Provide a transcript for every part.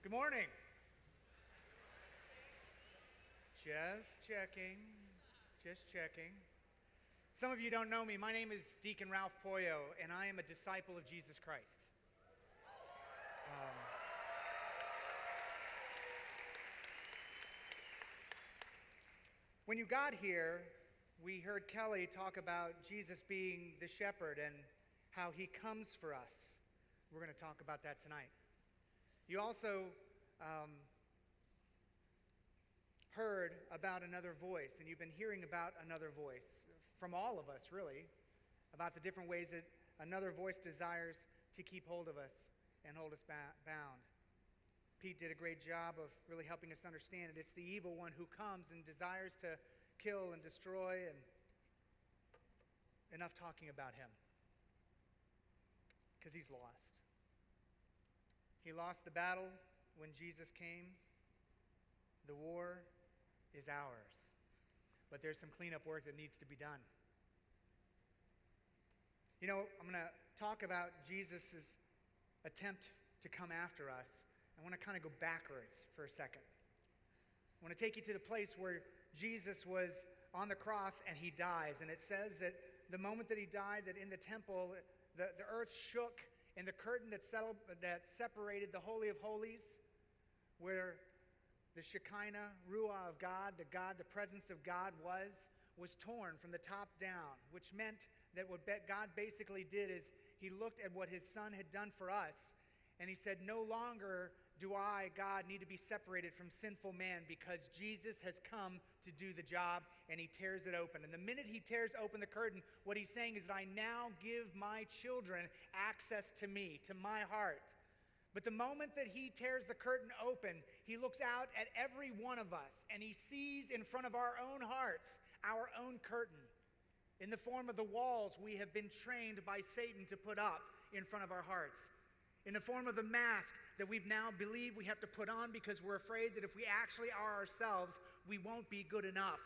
Good morning. Just checking. Some of you don't know me. My name is Deacon Poyo, and I am a disciple of Jesus Christ. When you got here, we heard Kelly talk about Jesus being the shepherd and how he comes for us. We're going to talk about that tonight. You also heard about another voice, and you've been hearing about another voice from all of us, really, about the different ways that another voice desires to keep hold of us and hold us bound. Pete did a great job of really helping us understand it. It's the evil one who comes and desires to kill and destroy, and enough talking about him, because he's lost. He lost the battle when Jesus came. The war is ours. But there's some cleanup work that needs to be done. You know, I'm going to talk about Jesus' attempt to come after us. I want to kind of go backwards for a second. I want to take you to the place where Jesus was on the cross and he dies. And it says that the moment that he died, that in the temple, the earth shook, and the curtain that separated the Holy of Holies, where the Shekinah, Ruah of God, the presence of God was torn from the top down, which meant that what God basically did is he looked at what his son had done for us, and he said, no longer do I, God, need to be separated from sinful man, because Jesus has come to do the job, and he tears it open. And the minute he tears open the curtain, what he's saying is that I now give my children access to me, to my heart. But the moment that he tears the curtain open, he looks out at every one of us, and he sees in front of our own hearts our own curtain in the form of the walls we have been trained by Satan to put up in front of our hearts, in the form of the mask that we've now believed we have to put on because we're afraid that if we actually are ourselves, we won't be good enough.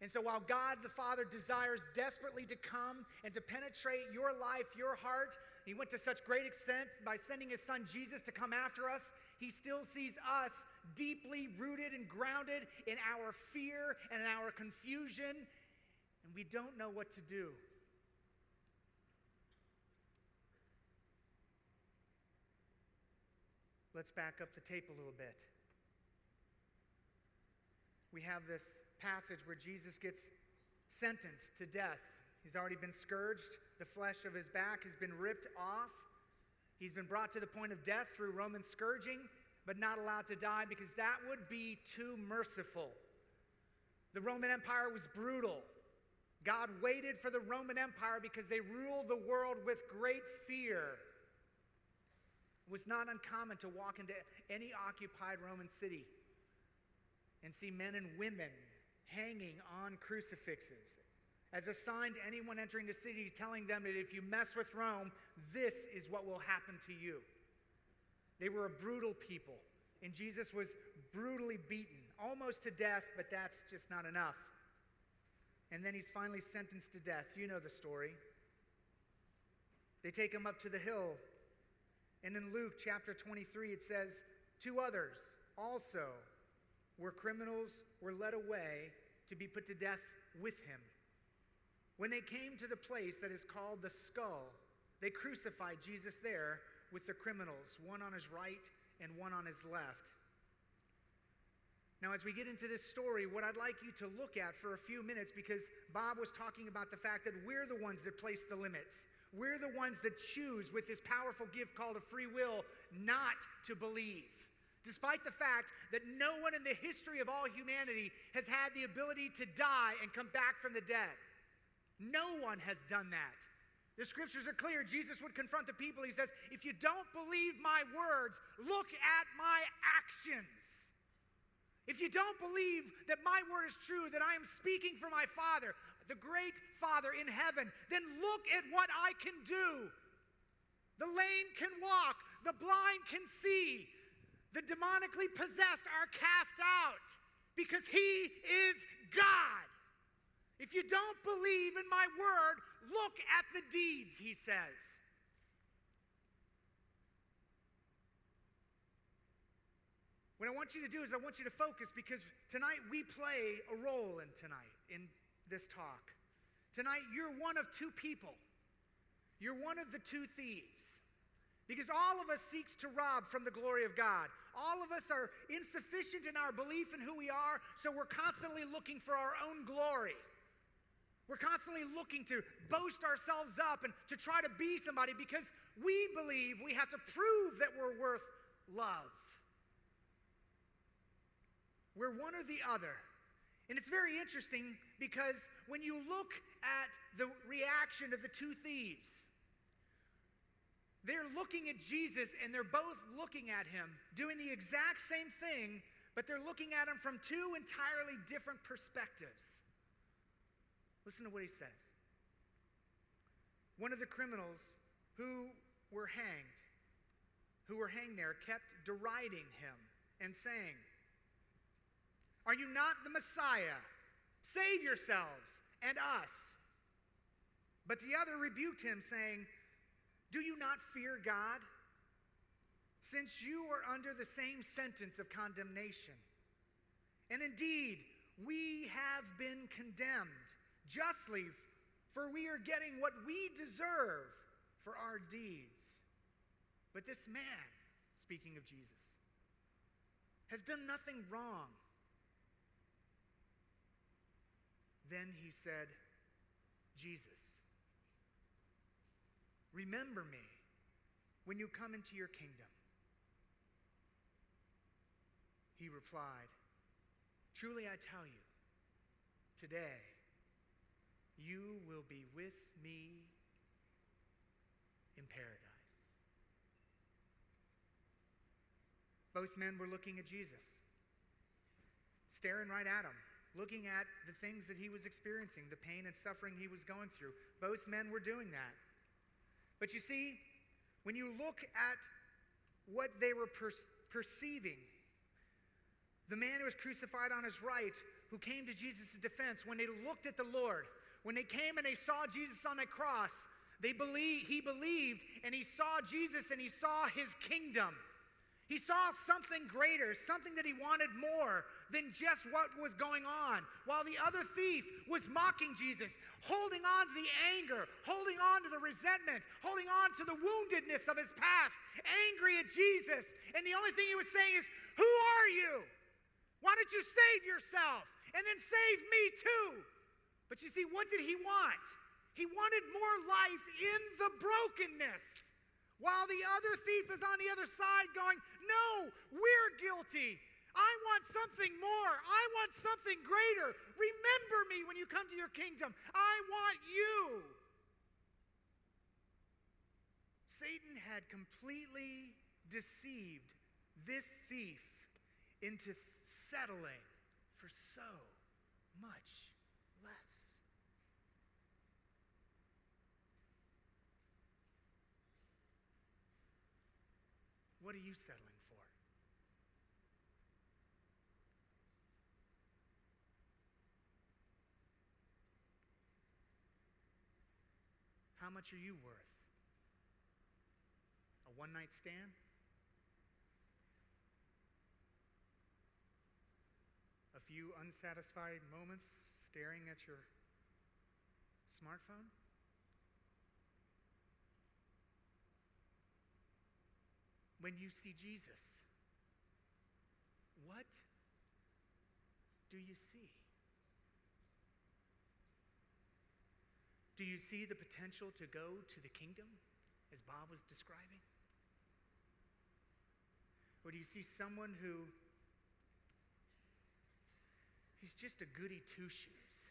And so while God the Father desires desperately to come and to penetrate your life, your heart, he went to such great extent by sending his son Jesus to come after us, he still sees us deeply rooted and grounded in our fear and in our confusion, and we don't know what to do. Let's back up the tape a little bit. We have this passage where Jesus gets sentenced to death. He's already been scourged. The flesh of his back has been ripped off. He's been brought to the point of death through Roman scourging, but not allowed to die because that would be too merciful. The Roman Empire was brutal. God waited for the Roman Empire because they ruled the world with great fear. It was not uncommon to walk into any occupied Roman city and see men and women hanging on crucifixes as a sign to anyone entering the city, telling them that if you mess with Rome, this is what will happen to you. They were a brutal people, and Jesus was brutally beaten, almost to death, but that's just not enough. And then he's finally sentenced to death. You know the story. They take him up to the hill, and in Luke chapter 23, it says, 2 others also where criminals were led away to be put to death with him. When they came to the place that is called the Skull, they crucified Jesus there with the criminals, one on his right and one on his left. Now, as we get into this story, what I'd like you to look at for a few minutes, because Bob was talking about the fact that we're the ones that place the limits. We're the ones that choose with this powerful gift called a free will not to believe. Despite the fact that no one in the history of all humanity has had the ability to die and come back from the dead. No one has done that. The scriptures are clear. Jesus would confront the people. He says, if you don't believe my words, look at my actions. If you don't believe that my word is true, that I am speaking for my Father, the great Father in heaven, then look at what I can do. The lame can walk. The blind can see. The demonically possessed are cast out because he is God. If you don't believe in my word, look at the deeds, he says. What I want you to do is I want you to focus, because tonight we play a role in this talk. Tonight you're one of two people. You're one of the two thieves. Because all of us seeks to rob from the glory of God. All of us are insufficient in our belief in who we are, so we're constantly looking for our own glory. We're constantly looking to boast ourselves up and to try to be somebody, because we believe we have to prove that we're worth love. We're one or the other. And it's very interesting, because when you look at the reaction of the two thieves, they're looking at Jesus and they're both looking at him, doing the exact same thing, but they're looking at him from two entirely different perspectives. Listen to what he says. One of the criminals who were hanged there, kept deriding him and saying, "Are you not the Messiah? Save yourselves and us." But the other rebuked him, saying, "Do you not fear God, since you are under the same sentence of condemnation? And indeed, we have been condemned justly, for we are getting what we deserve for our deeds. But this man," speaking of Jesus, "has done nothing wrong." Then he said, "Jesus, remember me when you come into your kingdom." He replied, "Truly I tell you, today you will be with me in paradise." Both men were looking at Jesus, staring right at him, looking at the things that he was experiencing, the pain and suffering he was going through. Both men were doing that. But you see, when you look at what they were perceiving, the man who was crucified on his right, who came to Jesus' defense, when they looked at the Lord, when they came and they saw Jesus on the cross, he believed, and he saw Jesus and he saw his kingdom. He saw something greater, something that he wanted more than just what was going on. While the other thief was mocking Jesus, holding on to the anger, holding on to the resentment, holding on to the woundedness of his past, angry at Jesus. And the only thing he was saying is, "Who are you? Why don't you save yourself and then save me too?" But you see, what did he want? He wanted more life in the brokenness. While the other thief is on the other side going, "No, we're guilty. I want something more. I want something greater. Remember me when you come to your kingdom. I want you." Satan had completely deceived this thief into settling for so much less. What are you settling for? How much are you worth? A one-night stand? A few unsatisfied moments staring at your smartphone? When you see Jesus, what do you see? Do you see the potential to go to the kingdom, as Bob was describing? Or do you see someone who he's just a goody two-shoes?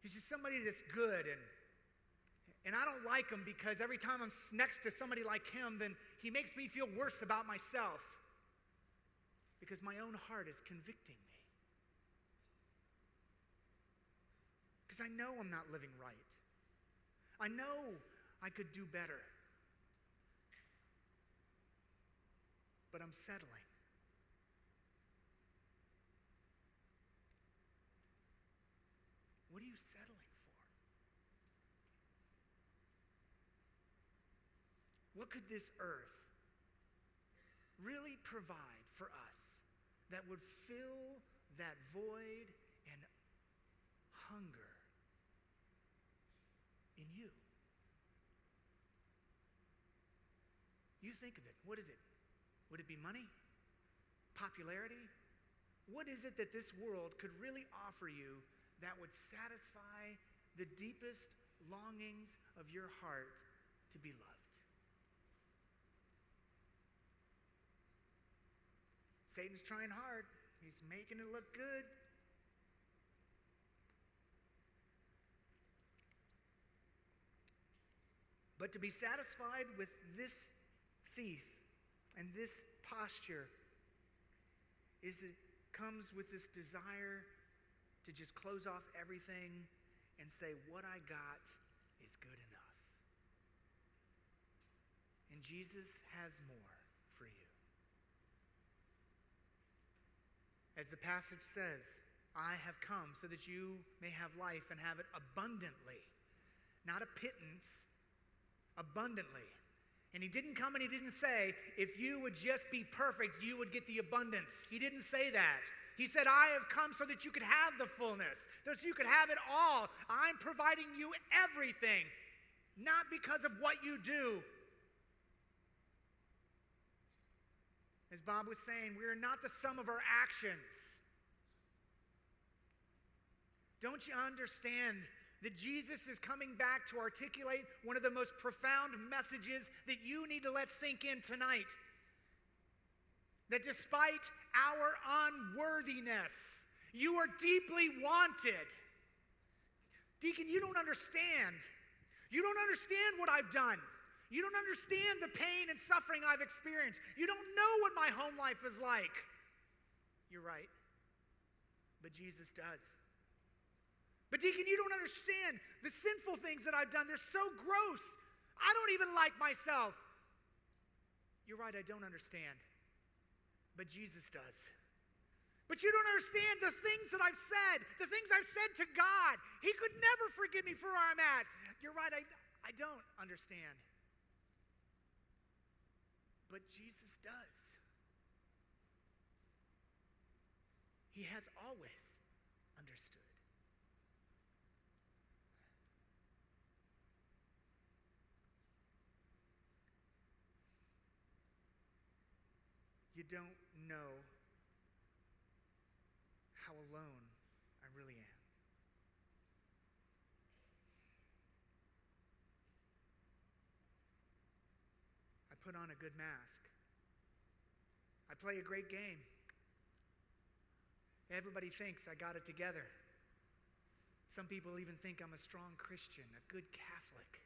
He's just somebody that's good, and I don't like him because every time I'm next to somebody like him, then he makes me feel worse about myself because my own heart is convicting me. Because I know I'm not living right. I know I could do better. But I'm settling. What are you settling for? What could this earth really provide for us that would fill that void and hunger in you? You think of it. What is it? Would it be money? Popularity? What is it that this world could really offer you that would satisfy the deepest longings of your heart to be loved? Satan's trying hard. He's making it look good. But to be satisfied with this thief and this posture it comes with this desire to just close off everything and say, what I got is good enough. And Jesus has more for you. As the passage says, I have come so that you may have life and have it abundantly. Not a pittance, abundantly. And he didn't come and he didn't say, if you would just be perfect, you would get the abundance. He didn't say that. He said, I have come so that you could have the fullness, so that you could have it all. I'm providing you everything, not because of what you do. As Bob was saying, we are not the sum of our actions. Don't you understand that Jesus is coming back to articulate one of the most profound messages that you need to let sink in tonight? That despite our unworthiness, you are deeply wanted. Deacon, you don't understand. You don't understand what I've done. You don't understand the pain and suffering I've experienced. You don't know what my home life is like. You're right. But Jesus does. But Deacon, you don't understand the sinful things that I've done. They're so gross. I don't even like myself. You're right, I don't understand. But Jesus does. But you don't understand the things that I've said, the things I've said to God. He could never forgive me for where I'm at. You're right, I don't understand. But Jesus does. He has always understood. You don't know how alone I really am. I put on a good mask. I play a great game. Everybody thinks I got it together. Some people even think I'm a strong Christian, a good Catholic.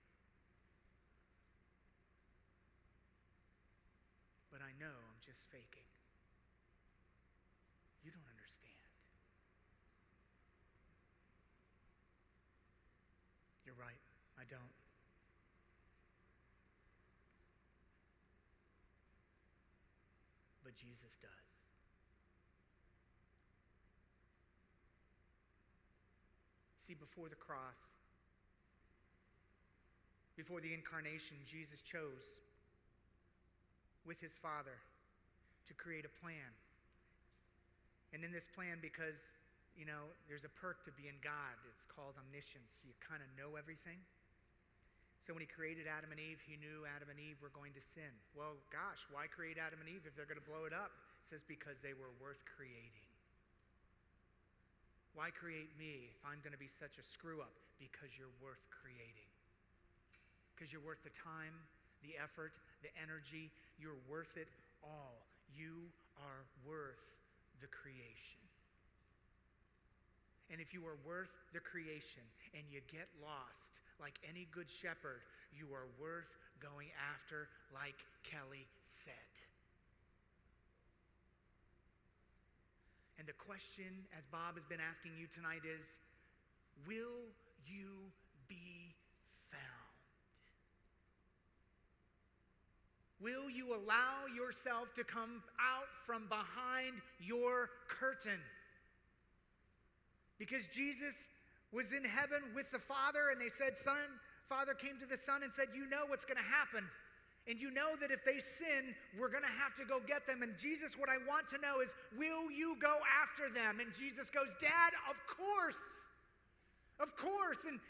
But I know I'm just faking. You don't understand. You're right, I don't. But Jesus does. See, before the cross, before the incarnation, Jesus chose with his Father to create a plan. And in this plan, because, there's a perk to being God. It's called omniscience. You kind of know everything. So when he created Adam and Eve, he knew Adam and Eve were going to sin. Well, gosh, why create Adam and Eve if they're going to blow it up? It says because they were worth creating. Why create me if I'm going to be such a screw-up? Because you're worth creating. Because you're worth the time, the effort, the energy. You're worth it all. You are worth the creation. And if you are worth the creation and you get lost, like any good shepherd, you are worth going after, like Kelly said. And the question, as Bob has been asking you tonight, is, will you be found? Will you allow yourself to come out from behind your curtain? Because Jesus was in heaven with the Father, and they said, Father came to the Son and said, you know what's going to happen. And you know that if they sin, we're going to have to go get them. And Jesus, what I want to know is, will you go after them? And Jesus goes, Dad, of course. Of course. And,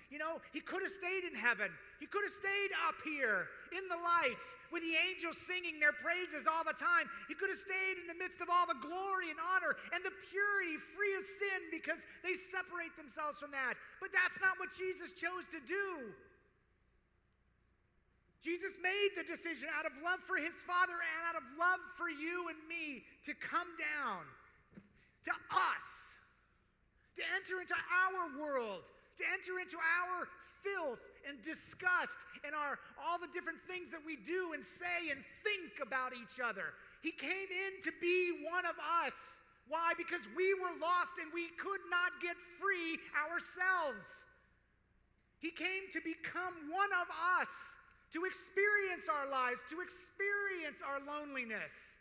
he could have stayed in heaven. He could have stayed up here in the lights with the angels singing their praises all the time. He could have stayed in the midst of all the glory and honor and the purity, free of sin, because they separate themselves from that. But that's not what Jesus chose to do. Jesus made the decision out of love for his Father and out of love for you and me to come down to us, to enter into our world, to enter into our filth and disgust and all the different things that we do and say and think about each other. He came in to be one of us. Why? Because we were lost and we could not get free ourselves. He came to become one of us, to experience our lives, to experience our loneliness.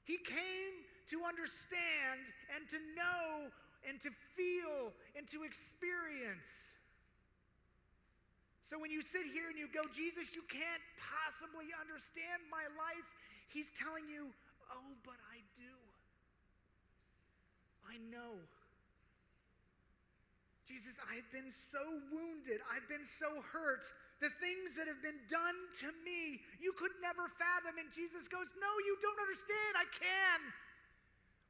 He came to understand and to know and to feel and to experience. So when you sit here and you go, Jesus, you can't possibly understand my life, he's telling you, oh, but I do. I know. Jesus, I've been so wounded. I've been so hurt. The things that have been done to me, you could never fathom. And Jesus goes, no, you don't understand. I can.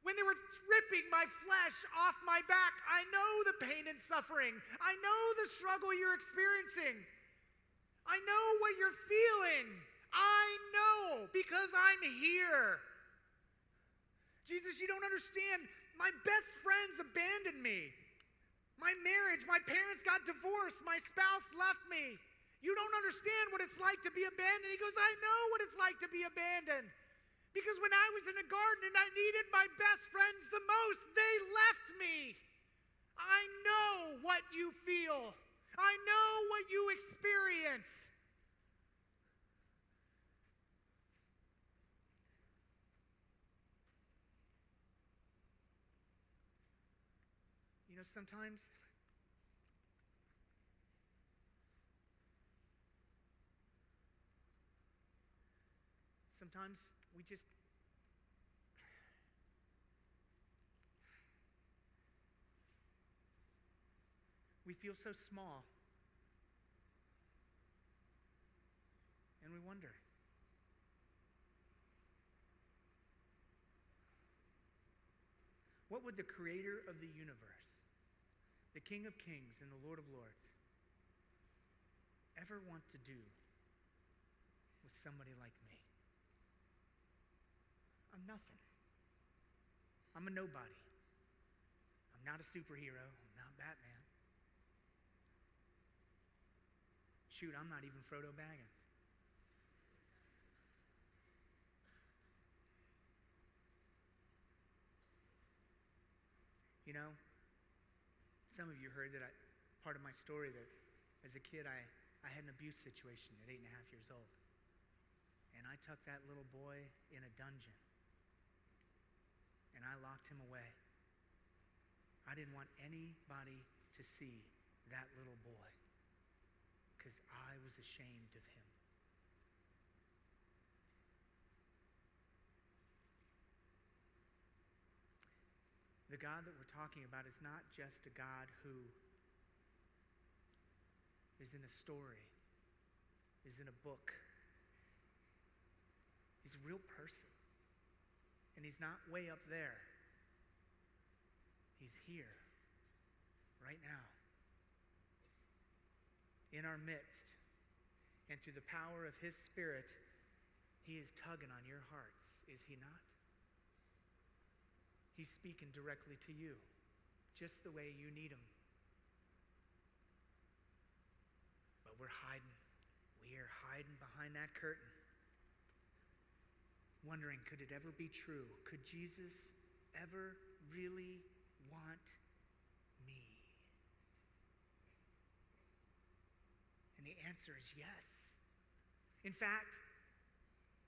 When they were ripping my flesh off my back, I know the pain and suffering. I know the struggle you're experiencing. I know what you're feeling. I know because I'm here. Jesus, you don't understand. My best friends abandoned me. My marriage, my parents got divorced. My spouse left me. You don't understand what it's like to be abandoned. He goes, I know what it's like to be abandoned. Because when I was in a garden and I needed my best friends the most, they left me. I know what you feel. I know what you experience. Sometimes we feel so small. And we wonder. What would the creator of the universe, the King of Kings and the Lord of Lords, ever want to do with somebody like me? I'm nothing. I'm a nobody. I'm not a superhero. I'm not Batman. Shoot, I'm not even Frodo Baggins. Some of you heard that part of my story that as a kid I had an abuse situation at 8.5 years old. And I tucked that little boy in a dungeon. And I locked him away. I didn't want anybody to see that little boy because I was ashamed of him. The God that we're talking about is not just a God who is in a story, is in a book. He's a real person. And he's not way up there. He's here, right now, in our midst. And through the power of his Spirit, he is tugging on your hearts, is he not? He's speaking directly to you, just the way you need him. But we're hiding. We are hiding behind that curtain, wondering, could it ever be true? Could Jesus ever really want me? And the answer is yes. In fact,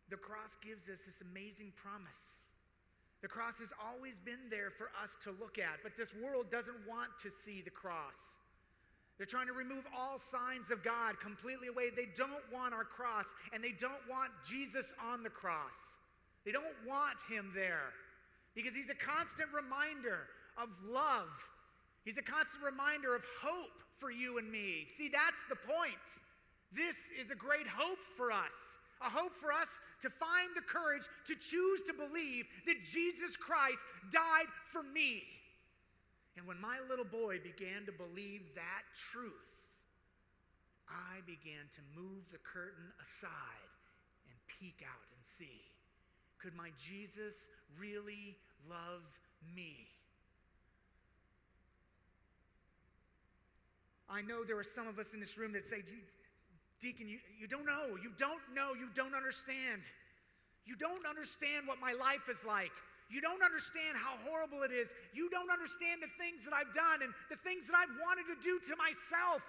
the cross gives us this amazing promise. The cross has always been there for us to look at, but this world doesn't want to see the cross. They're trying to remove all signs of God completely away. They don't want our cross, and they don't want Jesus on the cross. They don't want him there because he's a constant reminder of love. He's a constant reminder of hope for you and me. See, that's the point. This is a great hope for us. A hope for us to find the courage to choose to believe that Jesus Christ died for me. And when my little boy began to believe that truth, I began to move the curtain aside and peek out and see, could my Jesus really love me? I know there are some of us in this room that say, Deacon, you don't know. You don't know. You don't understand. You don't understand what my life is like. You don't understand how horrible it is. You don't understand the things that I've done and the things that I've wanted to do to myself.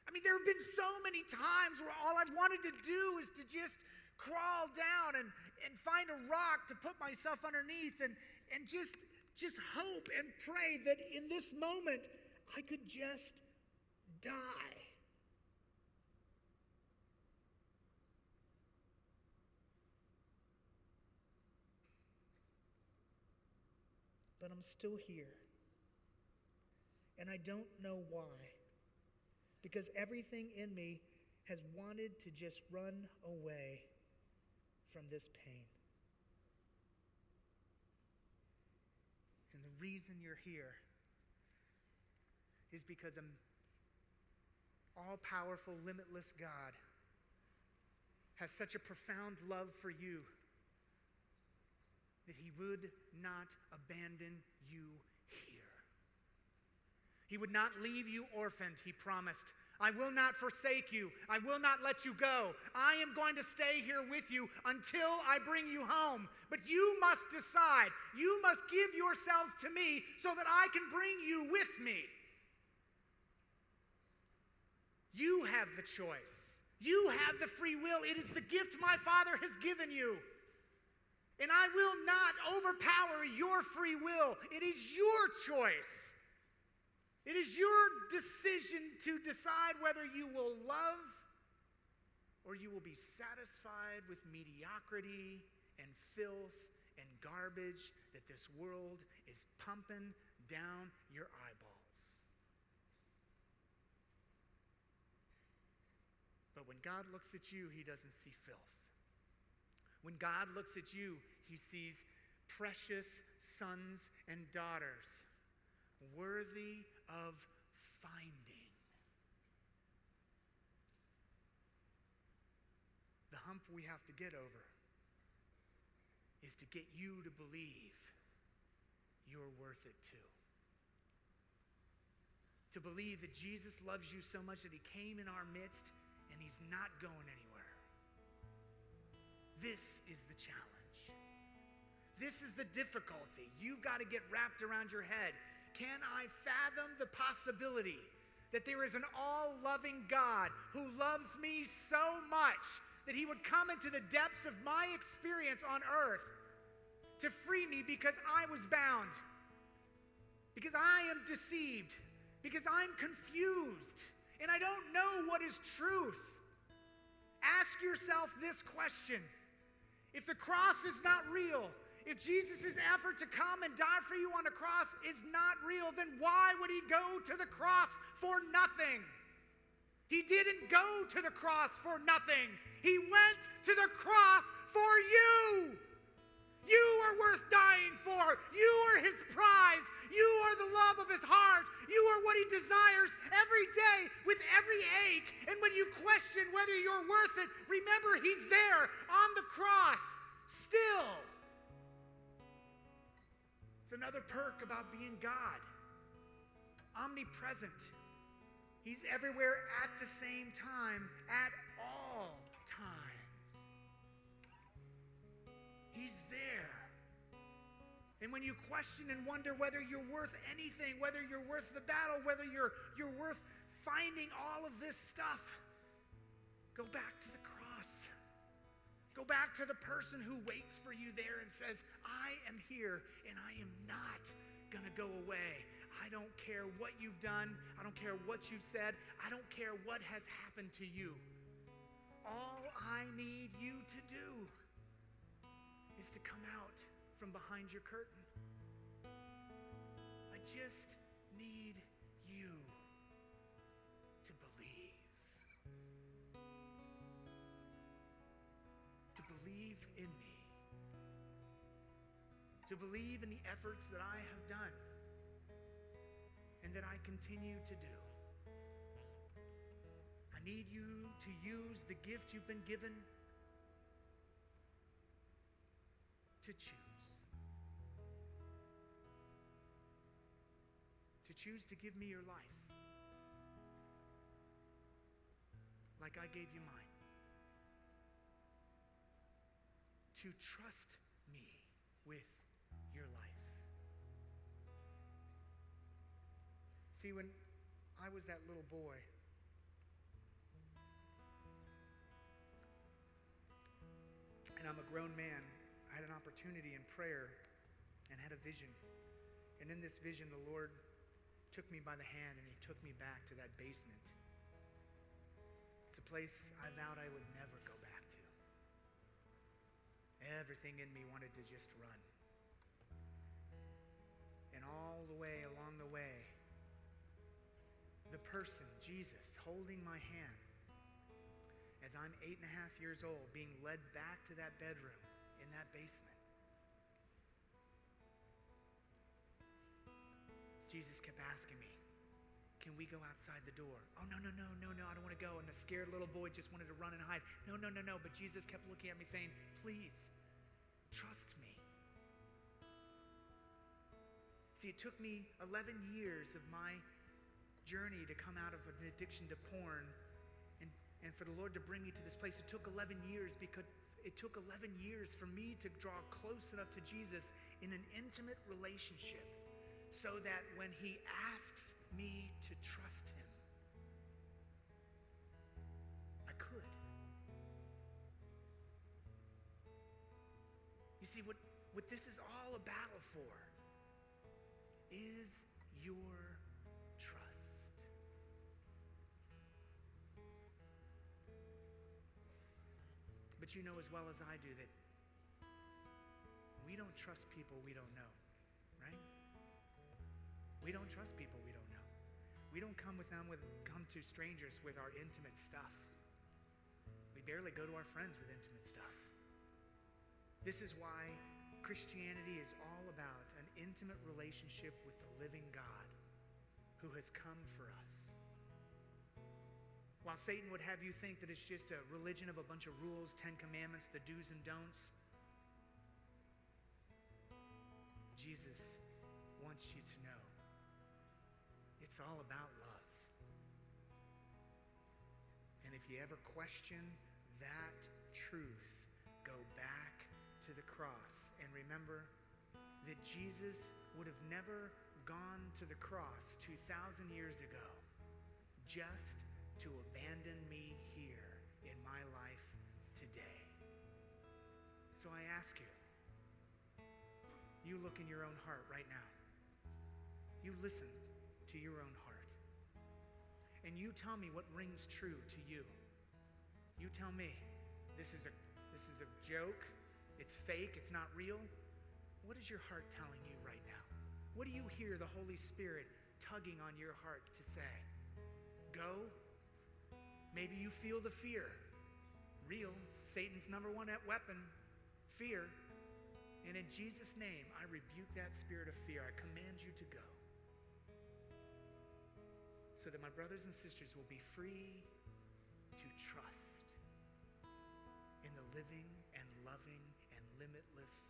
I mean, there have been so many times where all I've wanted to do is to just crawl down and find a rock to put myself underneath and just hope and pray that in this moment I could just die. But I'm still here. And I don't know why. Because everything in me has wanted to just run away from this pain. And the reason you're here is because an all-powerful, limitless God has such a profound love for you that he would not abandon you here. He would not leave you orphaned, he promised. I will not forsake you. I will not let you go. I am going to stay here with you until I bring you home. But you must decide. You must give yourselves to me so that I can bring you with me. You have the choice. You have the free will. It is the gift my Father has given you. And I will not overpower your free will. It is your choice. It is your decision to decide whether you will love or you will be satisfied with mediocrity and filth and garbage that this world is pumping down your eyeballs. But when God looks at you, he doesn't see filth. When God looks at you, he sees precious sons and daughters worthy of finding. The hump we have to get over is to get you to believe you're worth it too. To believe that Jesus loves you so much that he came in our midst and he's not going anywhere. This is the challenge. This is the difficulty. You've got to get wrapped around your head. Can I fathom the possibility that there is an all-loving God who loves me so much that he would come into the depths of my experience on earth to free me because I was bound, because I am deceived, because I'm confused, and I don't know what is truth? Ask yourself this question. If the cross is not real, if Jesus' effort to come and die for you on the cross is not real, then why would he go to the cross for nothing? He didn't go to the cross for nothing. He went to the cross for you. You are worth dying for. You are his prize. You are the love of his heart. You are what he desires every day with every ache. And when you question whether you're worth it, remember he's there on the cross still. It's another perk about being God. Omnipresent. He's everywhere at the same time, at all times. He's there. And when you question and wonder whether you're worth anything, whether you're worth the battle, whether you're worth finding all of this stuff, go back to the cross. Go back to the person who waits for you there and says, I am here and I am not going to go away. I don't care what you've done. I don't care what you've said. I don't care what has happened to you. All I need you to do is to come out from behind your curtain. I just need you to believe. To believe in me. To believe in the efforts that I have done and that I continue to do. I need you to use the gift you've been given to choose. To choose to give me your life like I gave you mine. To trust me with your life. See, when I was that little boy, and I'm a grown man, I had an opportunity in prayer and had a vision. And in this vision, the Lord took me by the hand and he took me back to that basement. It's a place I vowed I would never go back to. Everything in me wanted to just run. And all the way, along the way, the person, Jesus, holding my hand as I'm 8.5 years old, being led back to that bedroom in that basement. Jesus kept asking me, can we go outside the door? Oh, no, I don't want to go. And the scared little boy just wanted to run and hide. No. But Jesus kept looking at me saying, please, trust me. See, it took me 11 years of my journey to come out of an addiction to porn and for the Lord to bring me to this place. It took 11 years because it took 11 years for me to draw close enough to Jesus in an intimate relationship so that when he asks me to trust him, I could. You see, what this is all a battle for is your trust. But you know as well as I do that we don't trust people we don't know, right? We don't trust people we don't know. We don't come to strangers with our intimate stuff. We barely go to our friends with intimate stuff. This is why Christianity is all about an intimate relationship with the living God who has come for us. While Satan would have you think that it's just a religion of a bunch of rules, 10 commandments, the do's and don'ts, Jesus wants you to know it's all about love. And if you ever question that truth, go back to the cross and remember that Jesus would have never gone to the cross 2,000 years ago just to abandon me here in my life today. So I ask you, you look in your own heart right now. You listen to your own heart. And you tell me what rings true to you. You tell me, this is a joke, it's fake, it's not real. What is your heart telling you right now? What do you hear the Holy Spirit tugging on your heart to say? Go. Maybe you feel the fear. Real. Satan's number one weapon, fear. And in Jesus' name, I rebuke that spirit of fear. I command you to go. So that my brothers and sisters will be free to trust in the living and loving and limitless